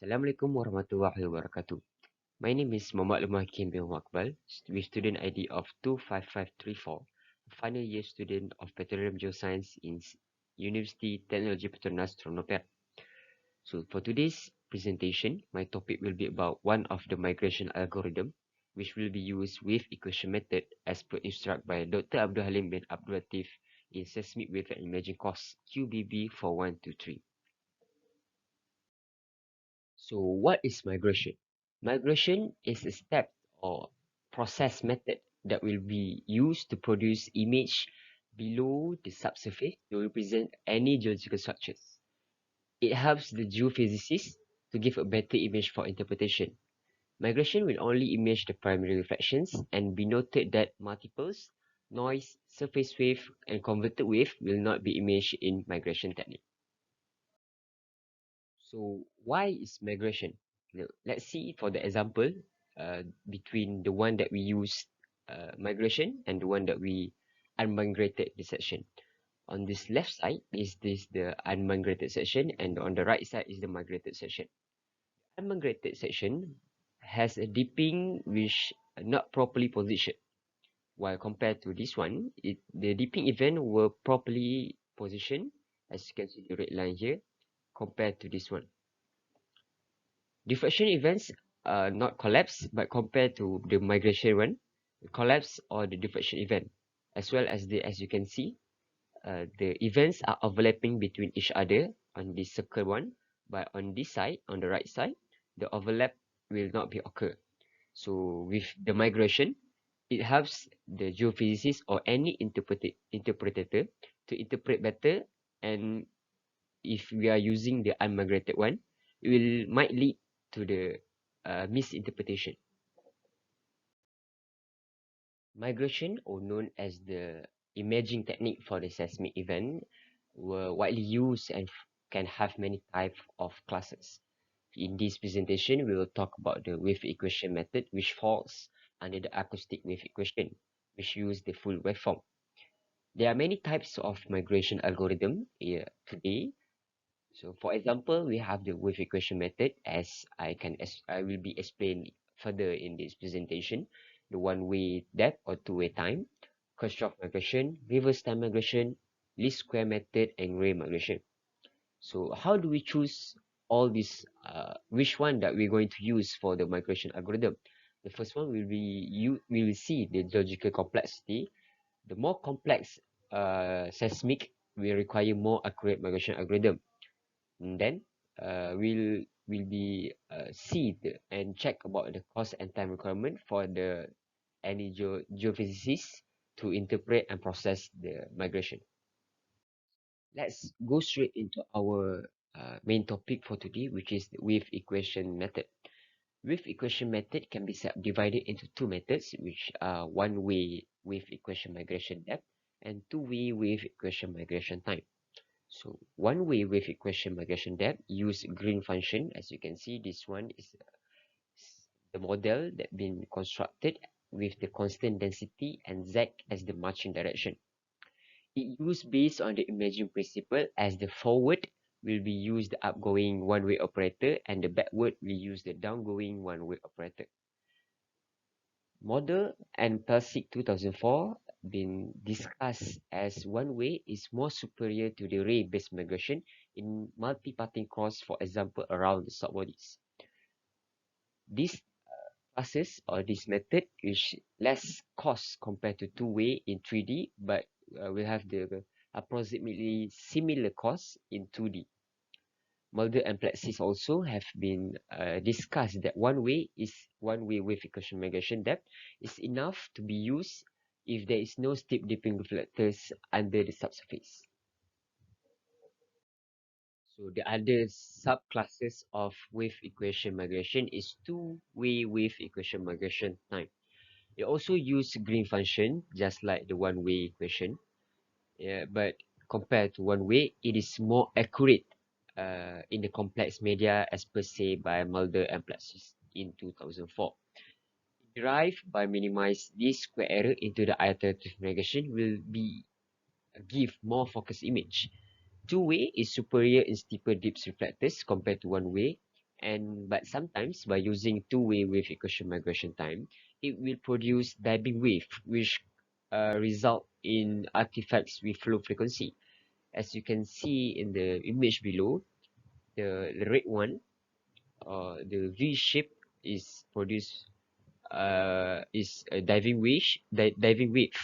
Assalamualaikum warahmatullahi wabarakatuh. My name is Muhammad Lemah Kim bin Wakbal with student ID of 25534, final year student of Petroleum Geoscience in University Technology Petronas Tronopet. So for today's presentation, my topic will be about one of the migration algorithm which will be used with equation method as per instruct by Dr. Abdul Halim bin Abdul Latif in Seismic Wave and Imaging Course QBB 4123. So what is migration? Migration is a step or process method that will be used to produce image below the subsurface to represent any geological structures. It helps the geophysicists to give a better image for interpretation. Migration will only image the primary reflections and be noted that multiples, noise, surface wave, and converted wave will not be imaged in migration technique. So why is migration? Let's see for the example between the one that we use migration and the one that we unmigrated the section. On this left side is this the unmigrated section, and on the right side is the migrated section. Unmigrated section has a dipping which not properly positioned, while compared to this one, the dipping event were properly positioned, as you can see the red line here, compared to this one. Diffraction events are not collapse, but compared to the migration one, the collapse or the diffraction event, as well as as you can see, the events are overlapping between each other on this circle one, but on this side, on the right side, the overlap will not be occur. So with the migration, it helps the geophysicist or any interpreter to interpret better, and if we are using the unmigrated one, it will might lead to the misinterpretation. Migration, or known as the imaging technique for the seismic event, were widely used and can have many types of classes. In this presentation, we will talk about the wave equation method, which falls under the acoustic wave equation, which use the full waveform. There are many types of migration algorithm here today. So for example, we have the wave equation method, as I will be explained further in this presentation. The one-way depth or two-way time, Kirchhoff migration, reverse time migration, least square method, and Gray migration. So how do we choose all these? Which one that we're going to use for the migration algorithm? The first one will be we will see the geological complexity. The more complex seismic will require more accurate migration algorithm. And then we'll be see and check about the cost and time requirement for the any geophysicists to interpret and process the migration. Let's go straight into our main topic for today, which is the wave equation method. Wave equation method can be subdivided into two methods, which are one-way wave equation migration depth and two-way wave equation migration time. So one-way wave equation migration depth use green function. As you can see, this one is the model that been constructed with the constant density and z as the marching direction. It used based on the imaging principle, as the forward will be used the upgoing one-way operator and the backward will use the downgoing one-way operator. Model and Pelsic 2004 been discussed as one-way is more superior to the ray-based migration in multi-parting cross, for example, around the subbodies. These classes or this method is less cost compared to two-way in 3D, but will have the approximately similar cost in 2D. Mulder and Plexis also have been discussed that one-way wave equation migration depth is enough to be used if there is no steep dipping reflectors under the subsurface. So the other subclasses of wave equation migration is two-way wave equation migration time. They also use green function just like the one-way equation, but compared to one-way, it is more accurate in the complex media as per se by Mulder and Plexis in 2004. Derived by minimize this square error into the iterative migration will be give more focused image. Two-way is superior in steeper dips reflectors compared to one-way, But sometimes by using two-way wave equation migration time, it will produce diving wave, which result in artifacts with low frequency. As you can see in the image below, the red one, the V shape is produced is a diving wave,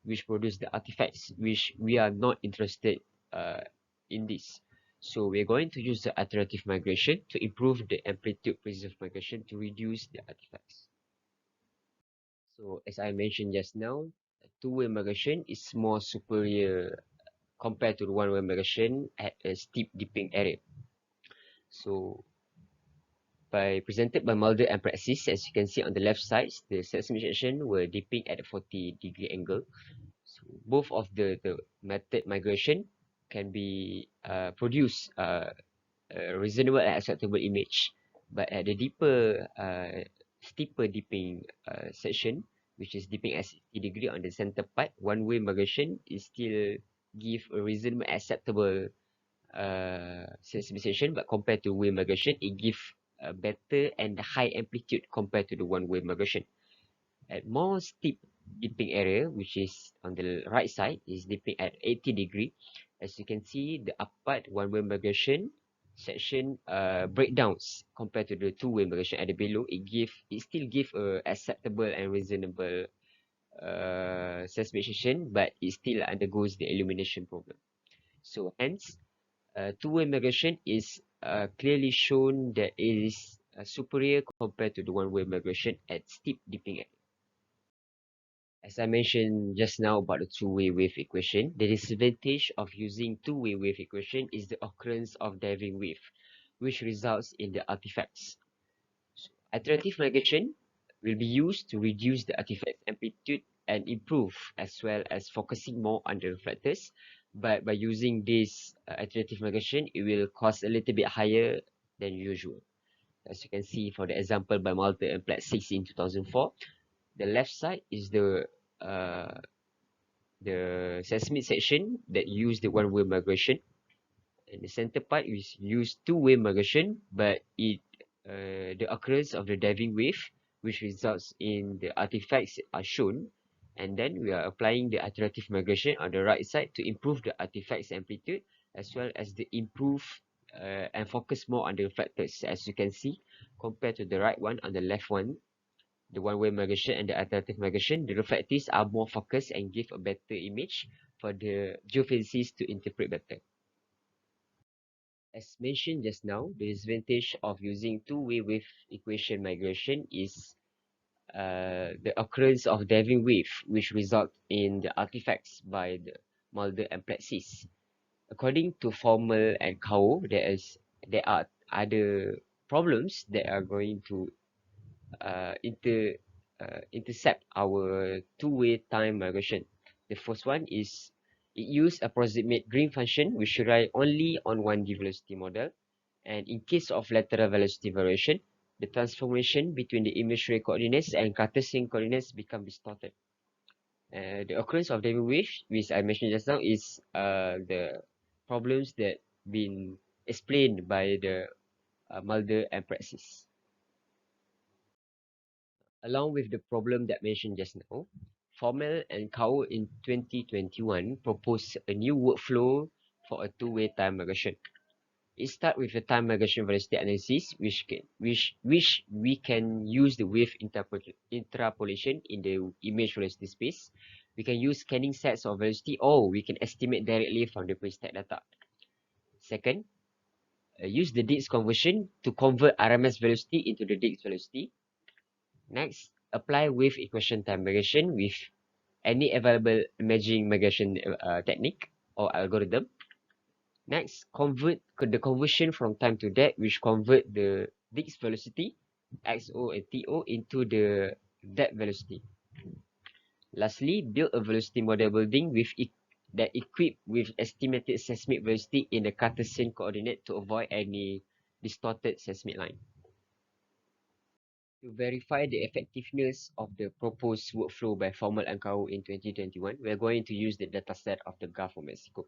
which produce the artifacts, which we are not interested uh, in this. So we're going to use the iterative migration to improve the amplitude preserved migration to reduce the artifacts. So as I mentioned just now, two-way migration is more superior compared to the one-way migration at a steep dipping area. So presented by Mulder and Praxis, as you can see on the left side, the seismic section were dipping at a 40-degree angle. So both of the method migration can be produce a reasonable and acceptable image. But at the steeper dipping section, which is dipping at 60 degree on the center part, one-way migration is still give a reasonable acceptable sensibilization, but compared to wave migration, it gives a better and high amplitude compared to the one-way migration. At more steep dipping area, which is on the right side, is dipping at 80 degree. As you can see, the upper one-way migration section breakdowns compared to the two-way migration at the below. It still give a acceptable and reasonable sensibilization, but it still undergoes the illumination problem. So hence, two-way migration is clearly shown that it is superior compared to the one-way migration at steep dipping area. As I mentioned just now about the two-way wave equation, the disadvantage of using two-way wave equation is the occurrence of diving wave, which results in the artifacts. So, iterative migration will be used to reduce the artifact amplitude and improve, as well as focusing more on the reflectors. But by using this iterative migration, it will cost a little bit higher than usual. As you can see for the example by Malta and Plat 6 in 2004, the left side is uh, the seismic section that use the one-way migration, and the center part is use two-way migration, but the occurrence of the diving wave, which results in the artifacts are shown, and then we are applying the iterative migration on the right side to improve the artifacts amplitude, as well as the improve and focus more on the reflectors. As you can see, compared to the right one on the left one, the one-way migration and the iterative migration, the reflectors are more focused and give a better image for the geophysicists to interpret better. As mentioned just now, the disadvantage of using two-way wave equation migration is the occurrence of diving wave, which result in the artifacts by the Mulder and Plexis. According to Formel and Kao, there are other problems that are going to uh, inter, intercept our two-way time migration. The first one is it use approximate green function which rely only on 1D velocity model. And in case of lateral velocity variation, the transformation between the imaginary coordinates and Cartesian coordinates become distorted. The occurrence of diving wave, which I mentioned just now, is the problems that been explained by the Mulder and Praxis. Along with the problem that mentioned just now, Formel and Kao in 2021 proposed a new workflow for a two-way time migration. It starts with a time migration velocity analysis, which we can use the wave interpolation in the image velocity space. We can use scanning sets of velocity, or we can estimate directly from the preset data. Second, use the Dix conversion to convert RMS velocity into the Dix velocity. Next, apply wave equation time migration with any available imaging migration technique or algorithm. Next, convert the conversion from time to depth, which convert the Dix velocity, XO and TO, into the depth velocity. Lastly, build a velocity model building that equipped with estimated seismic velocity in the Cartesian coordinate to avoid any distorted seismic line. To verify the effectiveness of the proposed workflow by Formel and Kao in 2021, we are going to use the dataset of the Gulf of Mexico.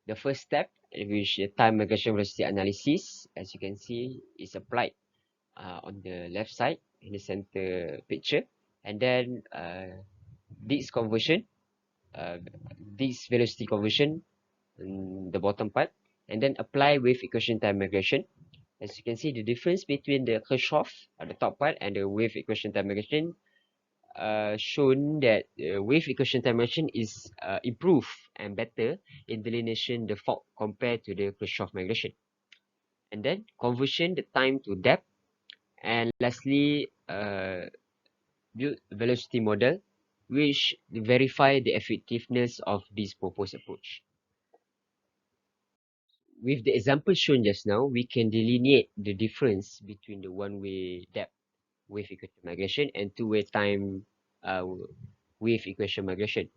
The first step, which time migration velocity analysis, as you can see, is applied on the left side in the center picture, and then this conversion, uh, this velocity conversion in the bottom part, and then apply wave equation time migration. As you can see, the difference between the Kirchhoff at the top part and the wave equation time migration shown that wave equation time migration is improved and better in delineation the fault compared to the Kirchhoff migration. And then conversion the time to depth, and lastly build velocity model which verify the effectiveness of this proposed approach. With the example shown just now, we can delineate the difference between the one-way depth wave equation migration and two-way time uh, wave equation migration.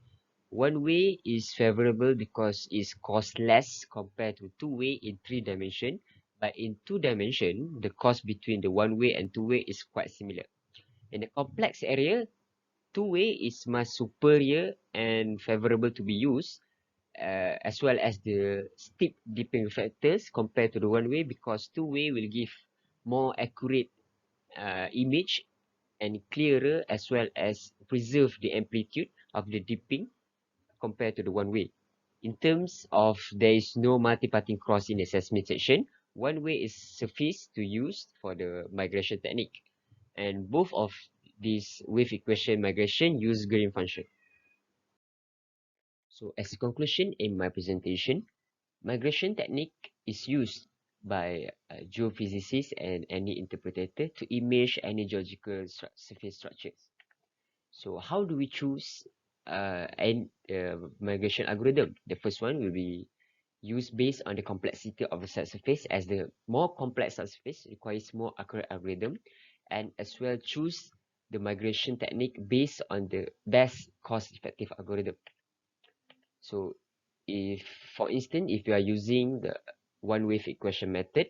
One way is favorable because it costs less compared to two way in 3 dimension, but in 2 dimension, the cost between the one way and two way is quite similar. In a complex area, two way is much superior and favorable to be used, as well as the steep dipping factors compared to the one way, because two way will give more accurate image and clearer, as well as preserve the amplitude of the dipping compared to the one way. In terms of there is no multi-parting cross in the SEISMIC section, one way is sufficient to use for the migration technique. And both of these wave equation migration use Green function. So as a conclusion in my presentation, migration technique is used by geophysicists and any interpreter to image any geological surface structures. So how do we choose an migration algorithm? The first one will be used based on the complexity of the subsurface, as the more complex subsurface requires more accurate algorithm, and as well choose the migration technique based on the best cost-effective algorithm. So if, for instance, if you are using the one-wave equation method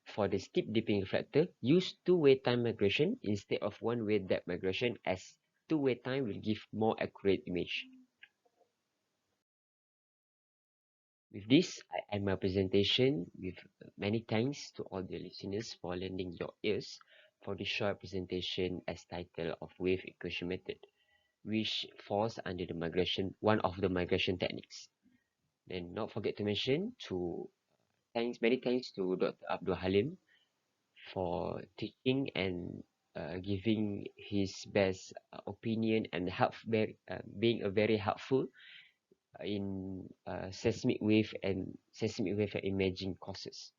for the steep dipping reflector, use two-way time migration instead of one-way depth migration, as two-way time will give more accurate image. With this, I end my presentation with many thanks to all the listeners for lending your ears for the short presentation as title of wave equation method, which falls under the migration, one of the migration techniques. Then not forget to mention to many thanks to Dr. Abdul Halim for teaching and giving his best opinion and being a very helpful in seismic wave and imaging courses.